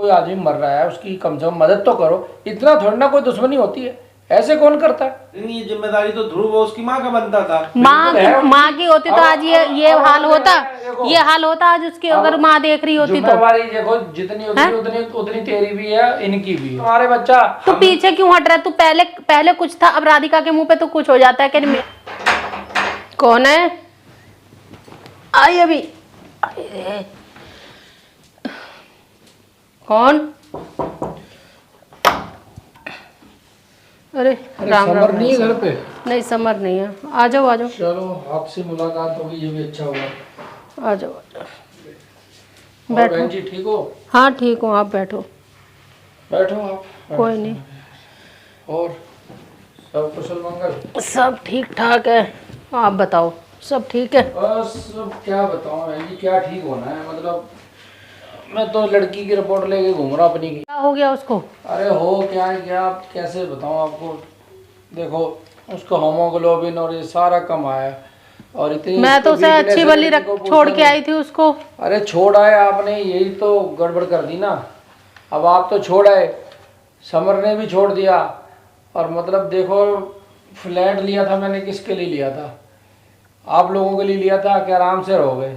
कोई आदमी मर रहा है उसकी कम से कम मदद तो करो। इतना थोड़ी ना कोई दुश्मनी होती है, ऐसे कौन करता है? नहीं, ये जिम्मेदारी तो ध्रुव और उसकी माँ का बनता था। माँ की होती तो आज ये हाल होता, ये हाल होता आज उसकी, अगर माँ देख रही होती तो। जिम्मेदारी देखो जितनी होती है उतनी तेरी भी है, इनकी भी है। हमारे बच्चा तू पीछे क्यों हट रहा है? तू पहले कुछ था, अब राधिका के मुंह पे तो कुछ हो जाता है कि नहीं। कौन है? आई अभी कौन? अरे राम समर नहीं है घर पे? नहीं समर नहीं है। आ जाओ आ जाओ। चलो आपसे मुलाकात होगी, ये भी अच्छा हुआ। आ जाओ बैठो। बहन जी ठीक हो? हाँ ठीक हूँ, आप बैठो। बैठो आप। कोई नहीं। और सब कुशल मंगल? सब ठीक ठाक है, आप बताओ सब ठीक है? बस क्या बताऊं बहन जी, क्या ठीक होना है। मतलब मैं तो लड़की की रिपोर्ट लेके घूम रहा अपनी की। क्या हो गया उसको? अरे हो क्या है, क्या कैसे बताऊं आपको। देखो उसका होमोग्लोबिन और ये सारा कम आया, और इतनी मैं तो उसे अच्छी भली छोड़ के आई थी उसको। अरे छोड़ आए आपने, यही तो गड़बड़ कर दी ना। अब आप तो छोड़ आए, समर ने भी छोड़ दिया। और मतलब देखो फ्लैट लिया था मैंने, किसके लिए लिया था? आप लोगों के लिए लिया था कि आराम से रहोगे?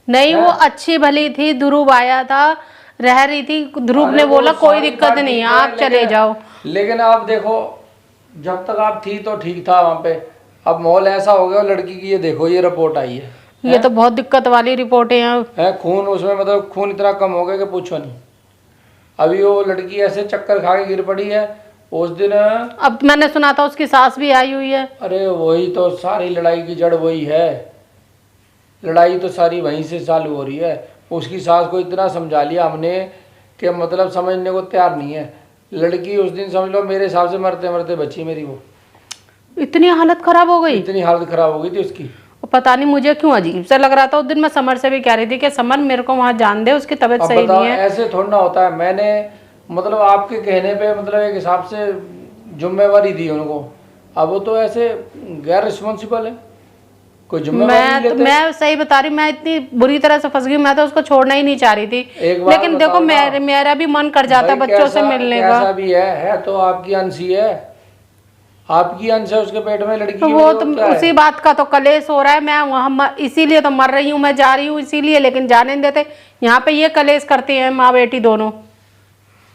नहीं वो अच्छी भली थी, ध्रुव आया था, रह रही थी, ध्रुव ने बोला कोई दिक्कत नहीं है आप चले जाओ। लेकिन आप देखो जब तक आप थी तो ठीक था वहाँ पे, अब माहौल ऐसा हो गया। लड़की की ये देखो ये रिपोर्ट आई है, ये तो बहुत दिक्कत वाली रिपोर्टें हैं। खून उसमें, मतलब खून इतना कम हो गया कि पूछो नहीं। अभी वो लड़की ऐसे चक्कर खा के गिर पड़ी है उस दिन। अब मैंने सुना था उसकी सास भी आई हुई है। अरे वही तो सारी लड़ाई की जड़ वही है, लड़ाई तो सारी वहीं से चालू हो रही है। उसकी सास को इतना समझा लिया हमने कि मतलब समझने को तैयार नहीं है। लड़की उस दिन समझ लो मेरे हिसाब से मरते मरते बची मेरी। वो इतनी हालत खराब हो गई? इतनी हालत खराब हो गई थी उसकी। पता नहीं मुझे क्यों अजीब सा लग रहा था। उस दिन मैं समर से भी कह रही थी कि समर मेरे को वहां जान दे, उसकी तबीयत सही नहीं है। ऐसे थोड़ा ना होता है। मैंने मतलब आपके कहने पे मतलब एक हिसाब से जिम्मेवारी दी उनको। अब वो तो ऐसे गैर रिस्पॉन्सिबल है, कोई जिम्मेवारी मैं सही बता रही, मैं इतनी बुरी तरह से फंस गई। मैं तो उसको छोड़ना ही नहीं चाह रही थी, लेकिन देखो मेरा भी मन कर जाता है बच्चों से मिलने का। ऐसा भी है तो आपकी अंश ही है, आपकी अंश है उसके पेट में लड़की। तो वो तो उसी बात का तो कलेश हो रहा है। मैं वहाँ इसीलिए तो मर रही हूँ, मैं जा रही हूँ इसीलिए, लेकिन जाने नहीं देते। यहाँ पे ये कलेश करते हैं माँ बेटी दोनों।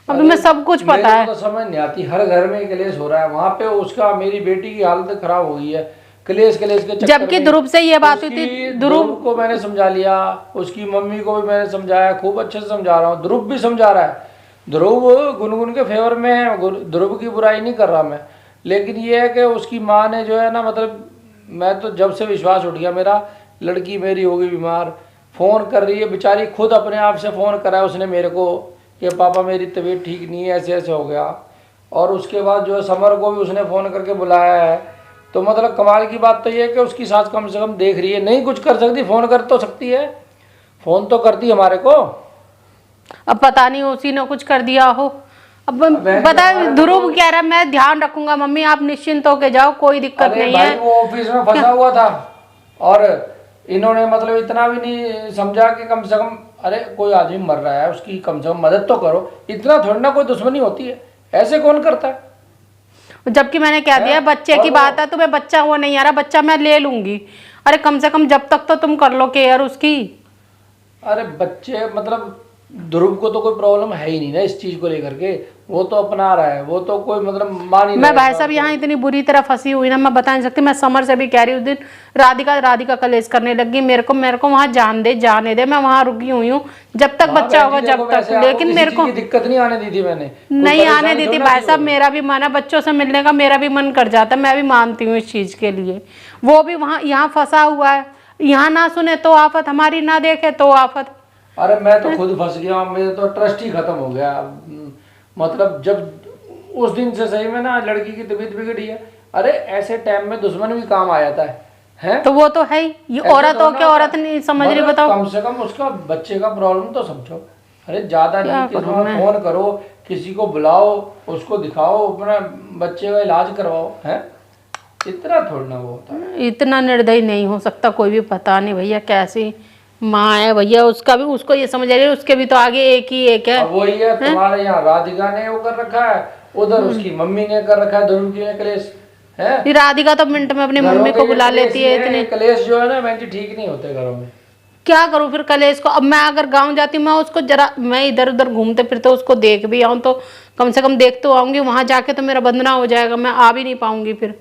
अब तुम्हें सब कुछ पता है। तो समझ नहीं आती, हर घर में कलेश हो रहा है। वहाँ पे उसका मेरी बेटी की हालत खराब हो गई है कलेश के चक्कर। जबकि ध्रुव से ये बात हुई थी, ध्रुव को मैंने समझा लिया, उसकी मम्मी को भी मैंने समझाया, खूब अच्छे से समझा रहा हूँ। ध्रुव भी समझा रहा है। ध्रुव गुनगुन के फेवर में है, ध्रुव की बुराई नहीं कर रहा मैं। लेकिन ये है कि उसकी माँ ने जो है ना, मतलब मैं तो जब से विश्वास उठ गया मेरा, लड़की मेरी होगी बीमार। फ़ोन कर रही है बेचारी, खुद अपने आप से फ़ोन करा है उसने मेरे को कि पापा मेरी तबीयत ठीक नहीं है, ऐसे ऐसे हो गया। और उसके बाद जो है समर को भी उसने फ़ोन करके बुलाया है। तो मतलब कमाल की बात तो ये है कि उसकी सास कम से कम देख रही है, नहीं कुछ कर सकती, फ़ोन कर तो सकती है, फ़ोन तो करती हमारे को। अब पता नहीं उसी ने कुछ कर दिया हो। अब पता ध्रुव कह रहा है मैं ध्यान रखूंगा मम्मी, आप निश्चिंत होके जाओ, कोई दिक्कत नहीं है। वो ऑफिस में फंसा हुआ था और इन्होंने मतलब इतना भी नहीं समझा कि कम से कम अरे कोई आदमी मर रहा है उसकी कम से कम मदद तो करो। इतना थोड़ी ना कोई दुश्मनी होती है, ऐसे कौन करता है? जबकि मैंने क्या दिया, बच्चे की बात है, तुम्हें बच्चा हुआ नहीं आ रहा, बच्चा मैं ले लूंगी। अरे कम से कम जब तक तो तुम कर लो केयर उसकी। अरे बच्चे मतलब ध्रुव को तो कोई प्रॉब्लम है ही नहीं ना इस चीज को लेकर के, वो तो अपना रहा है, वो तो कोई मतलब मान ही नहीं। मैं भाई साहब यहाँ इतनी बुरी तरह फंसी हुई ना, मैं बता नहीं सकती। मैं समर से भी कह रही उस दिन, राधिका कलेश करने लगी मेरे को वहां जाने दे, मैं वहां रुकी हुई हूँ जब तक बच्चा होगा जब तक। लेकिन मेरे को दिक्कत नहीं आने दी थी मैंने, नहीं आने दी थी भाई साहब। मेरा भी मन है बच्चों से मिलने का, मेरा भी मन कर जाता है, मैं भी मानती हूँ इस चीज के लिए। वो भी वहाँ यहाँ फंसा हुआ है, यहाँ ना सुने तो आफत, हमारी ना देखे तो आफत। अरे मैं तो खुद फंस गया, मेरे तो ट्रस्ट ही खत्म हो गया। मतलब जब उस दिन से सही में ना लड़की की तबीयत बिगड़ी है। अरे ऐसे टाइम में दुश्मन भी काम आ जाता है? तो वो तो है ही, ये औरत हो के औरत नहीं समझ रही, बताओ। कम से कम उसका बच्चे का प्रॉब्लम तो समझो। अरे ज्यादा नहीं, फोन करो, किसी को बुलाओ, उसको दिखाओ, अपना बच्चे का इलाज करवाओ, है इतना थोड़ा ना वो होता है। इतना निर्दयी नहीं हो सकता कोई भी, पता नहीं भैया कैसी माँ है भैया, उसका भी, उसको ये समझ आ रही है, उसके भी तो आगे एक ही एक है। अब वही है, तुम्हारे यहाँ राधिका ने वो कर रखा है, उधर उसकी मम्मी ने कर रखा है, ध्रुव की ने कलेश है। फिर राधिका तो मिनट में अपनी घरों मम्मी के को ये बुला कलेश लेती है ये इतने। कलेश जो है ना बहन जी ठीक नहीं होते घरों में। क्या करूं फिर कलेश को? अब मैं अगर गांव जाती हूँ, मैं उसको जरा, मैं इधर उधर घूमते फिरते उसको देख भी आऊं तो कम से कम देख तो आऊंगी, वहां जाके तो मेरा बंधना हो जाएगा, मैं आ भी नहीं पाऊंगी फिर।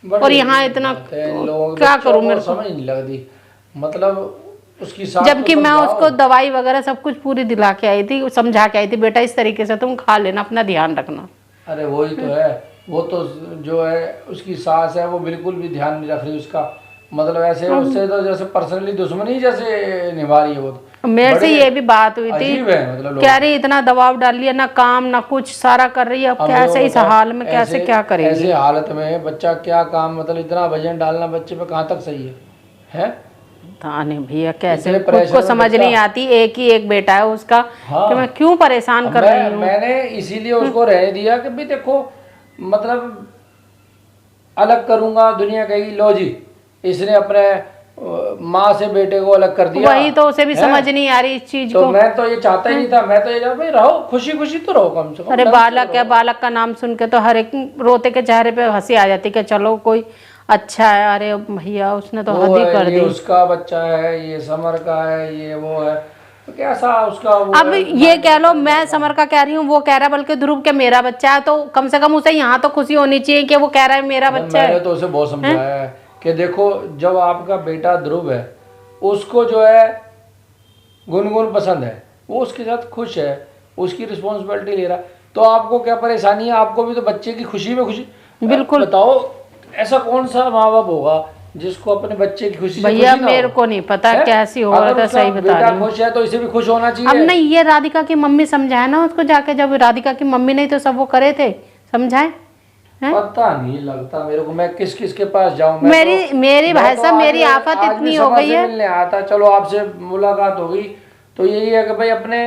बड़ी और यहाँ इतना बात है, इन लोगों क्या बच्चों करूं को मेरे को? समझ नहीं लगती, मतलब उसकी सास जबकि को मैं समझाओ। उसको दवाई वगैरह सब कुछ पूरी दिला के आई थी, समझा के आई थी, बेटा इस तरीके से तुम खा लेना, अपना ध्यान रखना। अरे वही तो है, वो तो जो है उसकी सास है वो बिल्कुल भी ध्यान नहीं रख रही उसका, मतलब ऐसे उससे तो जैसे पर्सनली दुश्मनी जैसे निभा रही है वो तो। मेरे से बड़े ये भी बात हुई थी, अजीब है, मतलब लोग कह रही इतना दबाव डाल लिया, ना काम ना कुछ, सारा कर रही है, अब हम कैसे लोग इस बताओ, हाल में कैसे क्या करेंगे? ऐसे हालत में बच्चा क्या काम, मतलब इतना वजन डालना बच्चे पे कहाँ तक सही है? पता नहीं भैया कैसे, इतने खुद प्रेशर को में समझ बच्चा- नहीं आती, एक ही एक बेटा है उसका, हाँ। कि मैं क्यों परेशान अब कर रही हूँ। मैंने इसीलिए उसको रहने दिया कि भाई देखो, मतलब अलग करूंगा, दुनिया कहेगी लो जी इसने अपने माँ से बेटे को अलग कर दिया। वही तो उसे भी है? समझ नहीं आ रही इस चीज तो को। मैं तो ये चाहता ही नहीं था, मैं तो ये चाहता भाई रहो खुशी खुशी तो रहो कम से कम। अरे ढंग से बालक है, रहो। बालक का नाम सुन के तो हर एक रोते के चेहरे पे हंसी आ जाती कि चलो कोई अच्छा है। अरे भैया उसने तो वो हद ही है, कर ये दी। उसका बच्चा है, ये समर का है, ये वो है, तो कैसा उसका वो अब है, ये कह लो मैं समर का कह रही हूँ, वो कह रहा है बल्कि ध्रुव के मेरा बच्चा है, तो कम से कम उसे यहाँ तो खुशी होनी चाहिए कि वो कह रहा है मेरा बच्चा मैंने है। तो उसे बहुत समझाया है कि देखो जब आपका बेटा ध्रुव है, उसको जो है गुनगुन पसंद है, वो उसके साथ खुश है, उसकी रिस्पॉन्सिबिलिटी ले रहा है, तो आपको क्या परेशानी है? आपको भी तो बच्चे की खुशी में खुशी। बिल्कुल। बताओ ऐसा कौन सा माँ बाप होगा जिसको अपने बच्चे की खुशी से भैया खुशी ना हो? मेरे को नहीं पता है? कैसी हो रहा अगर था, उसका सही बता बेटा रही हूँ। खुश है तो इसे भी खुश होना अब चाहिए। नहीं, ये राधिका की मम्मी समझाए ना उसको जाके, जब राधिका की मम्मी नहीं तो सब वो करे थे, समझाए हैं? पता नहीं लगता मेरे को, मैं किस किस के पास जाऊं? मेरी भाई साहब मेरी आफत आज इतनी भी हो समर गई से है। मिलने आया था, चलो आपसे मुलाकात हो गई, तो यही है कि भाई अपने,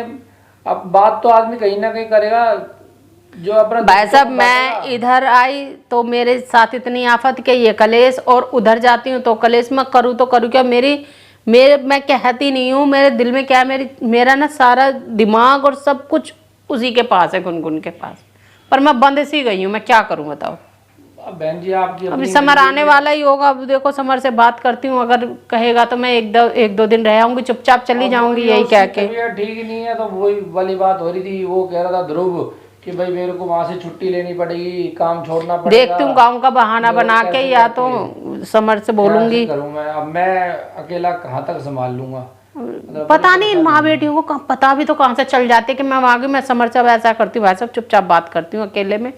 अब बात तो आदमी कहीं ना कहीं करेगा जो अपना। भाई साहब मैं इधर आई तो मेरे साथ इतनी आफत के ये कलेश, और उधर जाती हूँ तो कलेश मैं करूँ तो करूँ क्या? मेरे मैं कहती नहीं हूँ, मेरे दिल में क्या है, मेरा ना सारा दिमाग और सब कुछ उसी के पास है, गुनगुन के पास, पर मैं बंद सी गई हूँ, मैं क्या करूँ बताओ? अब बहन जी आपकी अभी अपनी समर आने वाला ही होगा, अब देखो समर से बात करती हूँ, अगर कहेगा तो मैं एक दो दिन रह आऊंगी, चुपचाप चली जाऊंगी यही कह के। तबीयत ठीक नहीं है, तो वही वाली बात हो रही थी, वो कह रहा था ध्रुव कि भाई मेरे को वहां से छुट्टी लेनी पड़ेगी, काम छोड़ना पड़ेगा। देखती हूँ गाँव का बहाना बना के, या तो समर से बोलूंगी। करूँ मैं, अब मैं अकेला कहाँ तक संभाल लूंगा? पता नहीं माँ बेटियों को पता भी तो कहाँ से चल जाते कि मैं वहां गई, मैं समर से अब ऐसा करती हूँ, भाई साहब चुपचाप बात करती हूँ अकेले में,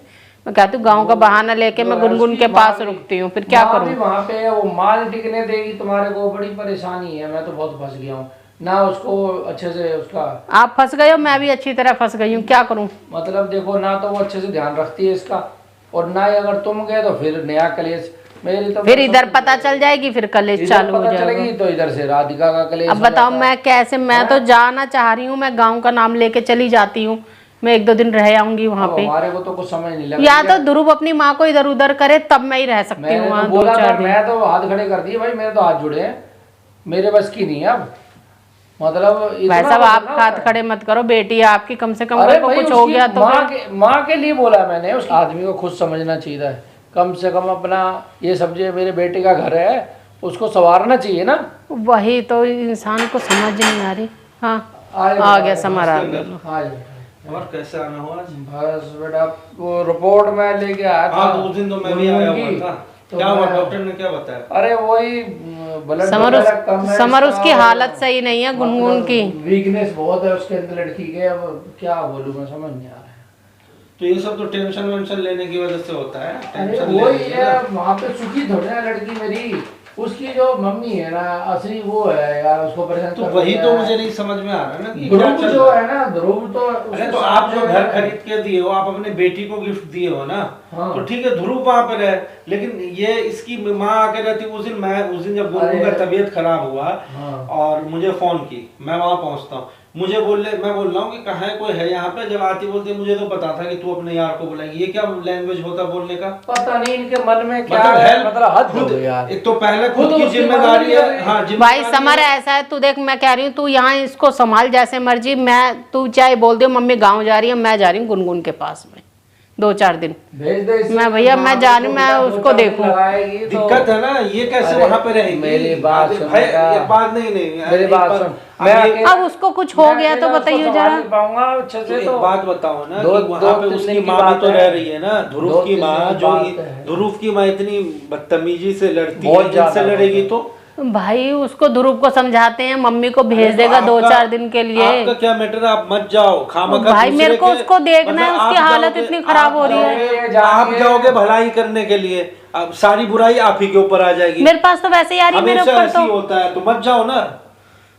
मैं कहती हूँ गाँव का बहाना लेके मैं गुनगुन के पास रुकती हूँ, फिर क्या करूँ? वहां पे है, वो माल टिकने देगी तुम्हारे को, बड़ी परेशानी है, मैं तो बहुत फंस गया हूँ ना, उसको अच्छे से उसका। आप फंस गए हो, मैं भी अच्छी तरह फंस गई हूँ, क्या करूँ? मतलब देखो ना तो वो अच्छे से ध्यान रखती है इसका, और ना ही अगर तुम गए तो फिर नया कलेश। मेरी तो फिर इधर पता चल जाएगी, फिर कलेश इधर चालू हो पता जाएगा। चलेगी तो इधर से राधिका का कलेश अब हो बताओ जाता है। मैं कैसे, मैं तो जाना चाह रही हूँ, मैं गांव का नाम लेके चली जाती हूँ, मैं एक दो दिन रह आऊंगी वहां अब पे, हमारे को तो कुछ समझ नहीं लगा, या तो ध्रुव अपनी माँ को इधर उधर करे तब मैं ही रह सकती हूँ मैंने वहाँ तो दो बोला था, चार दिन। मैं तो हाथ खड़े कर दिए भाई, मेरे तो हाथ जुड़े हैं, मेरे बस की नहीं है अब, मतलब भाई इतना साहब आप बदलना हाथ होता है। खड़े मत करो, बेटी है आपकी, कम से कम अरे कल को भाई कुछ हो उसकी गया तो फिर- माँ के लिए बोला मैंने, उस आदमी को खुद समझना चाहिए, कम से कम अपना ये समझे मेरे बेटे का घर है, उसको संवारना चाहिए ना। वही तो इंसान को समझ नहीं आ रही। हाँ आए आ बेटा, गया समर आ गया। आए। और कैसे आना हुआ आज? बस बेटा वो रिपोर्ट मैं लेके आया था। हाँ तो उस दिन तो मैं भी आया हुआ गुनगुन था। की, क्या हुआ, मैं- डॉक्टर ने क्या बताया? अरे वही ब्लड समर वगैरह कम है समर इसका, उसकी और हालत सही नहीं है, गुनगुन की। वीकनेस बहुत है उसके अंदर लड़की के, अब क्या बोलूं मैं, समझ नहीं आ रहा है। तो ये सब तो टेंशन वेंशन लेने की वजह से होता है। अरे टेंशन वही लेने है, वहाँ पे सुखी थोड़ी ना लड़की मेरी, उसकी जो मम्मी है ना असली वो है यार, उसको परेशान तो कर वही दिया तो है। मुझे नहीं समझ में आ रहा ना कि क्या ध्रुव चल जो रहा है। है ना, ध्रुव तो अरे उसके तो साथ आप जो जो घर है- खरीद के दिए हो, आप अपने बेटी को गिफ्ट दिए हो ना, हाँ। तो ठीक है ध्रुव वहां पर है, लेकिन ये इसकी माँ आके रहती। उस दिन जब गुनगुन का अरे- तबीयत खराब हुआ हाँ। और मुझे फोन की, मैं वहां पहुंचता हूँ, मुझे मैं बोल रहा हूँ कि कहाँ है, कोई है यहाँ पे, जब आती बोलती मुझे तो पता था कि तू अपने यार को बुलाएगी। ये क्या लैंग्वेज होता बोलने का? पता नहीं इनके मन में क्या मतलब है, मतलब हद हो गई यार। एक तो पहले खुद की उसकी जिम्मेदारी है। हाँ भाई जिम्मेदारी समर है। ऐसा है, तू देख मैं कह रही हूँ, तू यहाँ इसको संभाल जैसे मर्जी। तू चाहे बोल दे मम्मी गाँव जा रही है, मैं जा रही हूँ गुनगुन के पास में 2-4 दिन भेज दे इसे। मैं भैया मैं जा रही हूँ, मैं दो उसको चार दिन देखूं। लगाएगी तो दिक्कत है ना, ये कैसे अरे, वहाँ पे रहेगी? मेरी बात सुन भाई बेटा। ये बात नहीं मेरी एक बात बार- सुन। अब ये- अब उसको कुछ हो गया तो बताइए जरा। पाऊंगा अच्छे तो से एक तो बात बताओ ना दो- कि वहाँ दो पे तीन उसकी दिन की माँ भी बात तो है। रह रही है ना, ध्रुव दो की तीन माँ दिन की जो बात है। ध्रुव की माँ इतनी बदतमीजी से लड़ती बहुत है, ज्यादा, इनसे लड़ेगी तो भाई उसको ध्रुव को समझाते हैं, मम्मी को भेज अरे तो देगा 2-4 आपका- दिन के लिए। आपका क्या मैटर है? आप मत जाओ खामखा। भाई दूसरे मेरे को के- उसको देखना है, मतलब उसकी आप हालत जाओगे- इतनी खराब हो रही है। आप जाओगे भलाई करने के लिए, अब सारी बुराई आप ही के ऊपर आ जाएगी। मेरे पास तो वैसे ही आ रही है मेरे हमेशा ऊपर ऐसे ही तो। होता है, तो मत जाओ ना।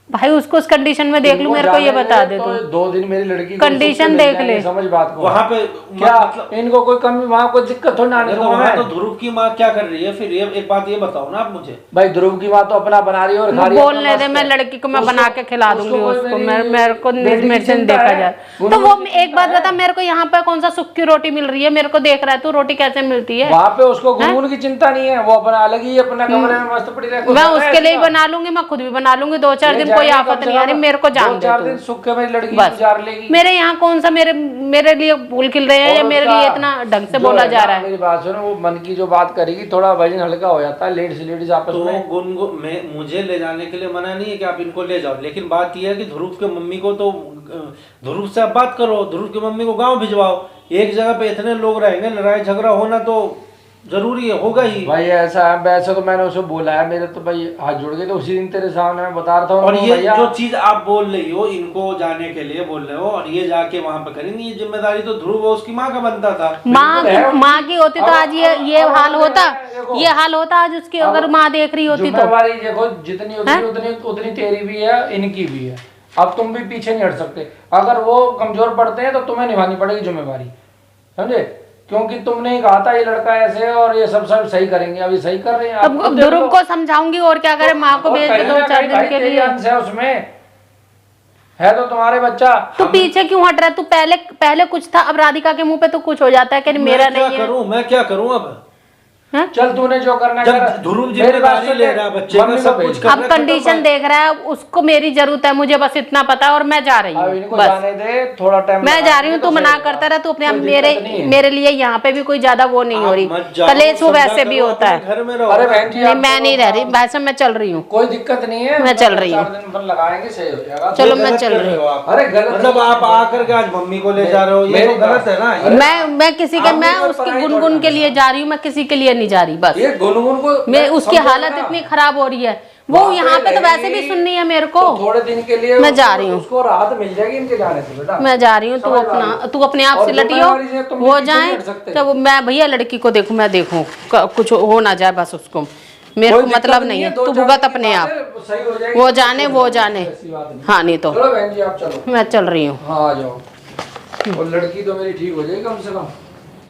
भाई उसको उस कंडीशन में देख लूं, इनको मेरे को ये जाने बता दे दे तो तू। 2 दिन मेरी लड़की को कंडीशन सुख से मिल देख जाएंगे, ले। समझ बात को। वहाँ पे क्या मतलब इनको कोई कमी, वहाँ कोई दिक्कत थोड़ी ना आने तो दूंगा वहाँ तो मैं। ध्रुव की माँ क्या कर रही है फिर? ये एक बात ये बताओ ना आप मुझे। भाई ध्रुव की माँ तो अपना बना रही है और खा रही है, बोलने दे, मस्त मैं है। लड़की को मैं उसको- बना के खिला दूंगी कोई उसको। मेरी मेरे को बेटी की मेरे से चिंता देखा है। जाए गुनगुन तो वो की एक बात चिंता बता, है। मेरे को यहाँ पे कौन सा सूखी रोटी मिल रही है? मेरे को देख रहा है तू, रोटी कैसे मिलती है? वहाँ पे उसको गुनगुन की चिंता नहीं है, वो अपना अलग ही अपना कमरे में मस्त पड़ी रहे। मैं उसके लिए ही बना लूंगी, मैं खुद भी बना लूंगी। 2-4 दिन कोई आफत नहीं आ रही, मेरे को जान दे 2-4 तू। दिन सुख के मेरी लड़की बस। गुजार लेगी। मेरे यहाँ कौन सा मेरे लिए फूल खिल रहे हैं या और मेरे उसका लिए इतना ढंग से जो बोला है जा ना, रहा है? मेरी बात सुनो, वो मन की जो बात करेगी थोड़ा वजन हल्का हो जाता है, लेडीज आपस तो में। गुनगुन में मुझे ले जाने के लिए मना नहीं है कि आप इनको ले जाओ, लेकिन बात यह है कि ध्रुव के मम्मी को तो ध्रुव से आप बात करो, ध्रुव की मम्मी को गांव भिजवाओ। एक जगह पे इतने लोग रहेंगे, लड़ाई झगड़ा होना तो जरूरी है, होगा ही। भाई ऐसा है, वैसे तो मैंने उसे बोला है, मेरे तो भाई हाथ जुड़ गए तो उसी दिन तेरे सामने मैं बता रहा था और उनको, ये भैया जो चीज आप बोल रही हो, इनको जाने के लिए बोल रहे हो और ये जाके वहां पे करेंगे, ये जिम्मेदारी तो ध्रुव और उसकी माँ का बनता था। माँ की होती तो आज ये हाल होता, देखो। ये हाल होता आज उसकी, अगर माँ देख रही होती तो। जिम्मेवारी देखो जितनी उतनी उतनी तेरी भी है, इनकी भी है। अब तुम भी पीछे नहीं हट सकते। अगर वो कमजोर पड़ते हैं तो तुम्हें निभानी पड़ेगी जिम्मेवारी, समझे? क्योंकि तुमने ही कहा था ये लड़का ऐसे है और ये सब सही करेंगे, अभी सही कर रहे हैं। अब ध्रुव को समझाऊंगी और क्या करे, माँ को और भेज दे कहीं ना 2-4 कहीं दिन भाई के तेरी लिए। अंश है उसमें, है तो तुम्हारे बच्चा। तू पीछे क्यों हट रहा है? तू पहले कुछ था, अब राधिका के मुंह पे तो कुछ हो जाता है कि मेरा नहीं है। मैं क्या करूं अब? हाँ? चल तूने जो करना जब कर। ध्रुव मेरी बात जिम्मेदारी सुन ले रहा है बच्चे मम्मी का, को सब भेज। कुछ कर अब कंडीशन देख रहा है, उसको मेरी जरूरत है, मुझे बस इतना पता है और मैं जा रही अब हूँ इनको बस। जाने दे थोड़ा टाइम। मैं जा रही हूँ, तू मना करता रहा, तू अपने आप मेरे लिए यहाँ पे भी कोई ज्यादा वो नहीं हो रही। कलेश वो वैसे भी होता है। घर में रहो। अरे बहन जी नहीं मैं नहीं रह रही, वैसे मैं चल रही हूँ। कोई दिक्कत नहीं है, मैं चल रही हूँ। 4 दिन लगाएंगे सही हो जाएगा। चलो ये मैं गलत चल कर रही हो हूँ। आप। अरे गलत मतलब नहीं। आप आकर के आज मम्मी को ले जा रहे हो, ये मेरी तो गलत है ना। मैं किसी के, आप मैं मेरे उसकी पढ़ाई गुनगुन थोड़ी के लिए जा रही हूँ, मैं किसी के लिए नहीं जा रही बस। ये गुनगुन को मैं उसकी समझो हालत ना। इतनी खराब हो रही है, वो वहाँ यहाँ पे तो वैसे भी रहेगी, सुननी है मेरे को। तो थोड़े दिन के लिए मैं जा रही हूँ। उसको राहत मिल जाएगी इनके जाने से बेटा। मैं जा रही हूँ, समझ आ रही है। तू अपने आप और से लटी हो, जिम्मेवारी से तुम हो पीछे नहीं जाए हट सकते। तो मैं भैया लड़की को देखूं, मैं देखूं कुछ हो ना जाए बस उसको, मेरे कोई को दिक्कत मतलब नहीं है। तू 2-4 भुगत दिन की अपने बात आप, है, सही हो जाएगी। वो जाने ऐसी बात नहीं। हाँ नहीं तो चलो बहन जी आप चलो, मैं चल रही हूँ। हाँ आ जाओ। और लड़की तो मेरी ठीक हो जाएगी कम से कम।